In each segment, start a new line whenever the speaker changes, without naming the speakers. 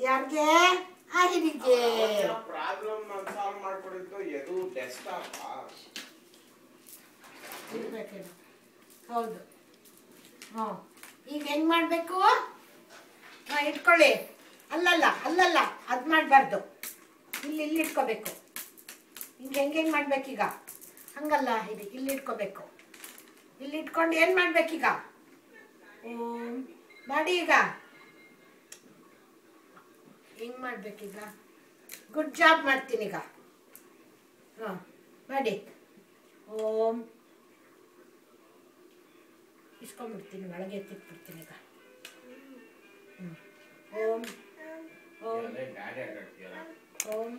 ಯಾರಿಗೆ ಆಹಿರಿಗೆ
ಪ್ರಾಬ್ಲಮ್ ನಾನು ಸಾಲ್ವ್ ಮಾಡ್ಕೊಡಿದ್ದು ಎದು ಡೆಸ್ಕ್ಟಾಪ್
ಇರಬೇಕೇನು ಹೌದು ಈಗ ಹೆಂಗ್ ಮಾಡಬೇಕು ಇಟ್ಕೊಳ್ಳಿ ಅಲ್ಲಲ್ಲ ಅಲ್ಲಲ್ಲ ಅದು ಮಾಡಬಾರ್ದು ಇಲ್ಲಿ ಇಟ್ಕೋಬೇಕು ಹಿಂಗೆ ಹೆಂಗೆ ಮಾಡ್ಬೇಕೀಗ ಹಂಗಲ್ಲ ಇಲ್ಲಿ ಇಟ್ಕೋಬೇಕು ಇಲ್ಲಿ ಇಟ್ಕೊಂಡು ಏನು ಮಾಡ್ಬೇಕೀಗ ಓಂ ಮಾಡಿ ಈಗ ಹೆಂಗೆ ಮಾಡ್ಬೇಕೀಗ ಗುಡ್ ಜಾಬ್ ಮಾಡ್ತೀನಿ ಈಗ ಮಾಡಿ ಓಂ ಇಸ್ಕೊಂಡ್ಬಿಡ್ತೀನಿ ಒಳಗೆ ಎತ್ತಿಟ್ಬಿಡ್ತೀನಿ ಈಗ ಓಂ ಓಂ ಓಂ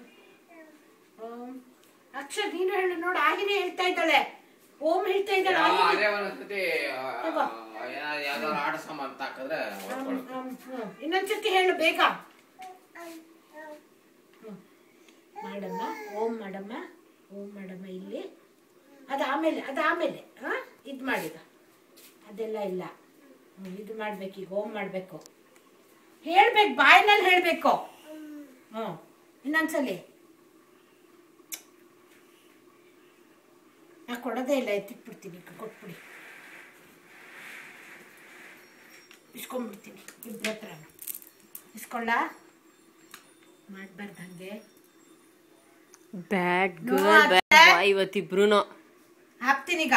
ಓಂ ಅಕ್ಷರ್ ನೀನು ಹೇಳು ನೋಡು ಆಗಿನೇ ಹೇಳ್ತಾ ಇದ್ದಾಳೆ ಓಂ ಹೇಳ್ತಾ ಇದ್ದಾಳೆ ಇನ್ನೊಂದ್ಸತಿ ಹೇಳು ಬೇಗ ಮಾಡಮ್ಮ ಓಂ ಮಾಡಮ್ಮ ಓಂ ಮಾಡಮ್ಮ ಇಲ್ಲಿ ಅದಾಮೇಲೆ ಇದು ಮಾಡಿದ ಅದೆಲ್ಲ ಇಲ್ಲ ಇದು ಮಾಡ್ಬೇಕೀಗ ಓಂ ಮಾಡಬೇಕು ಹೇಳ್ಬೇಕು ಬಾಯಿನಲ್ಲಿ ಹೇಳಬೇಕು ಇನ್ನೊಂದ್ಸಲಿ ನಾ ಕೊಡೋದೇ ಇಲ್ಲ ಎತ್ತಿಟ್ಬಿಡ್ತೀನಿ ಕೊಟ್ಬಿಡಿ ಇಸ್ಕೊಂಡ್ಬಿಡ್ತೀನಿ ಇಬ್ಬರ ಹತ್ರ ಇಸ್ಕೊಳ್ಳ ಮಾಡ್ಬಾರ್ದು ಹಂಗೆ
ಬ್ಯಾಡ್ ಇವತ್ತಿಬ್ರು
ಹಾಕ್ತೀನಿ ಈಗ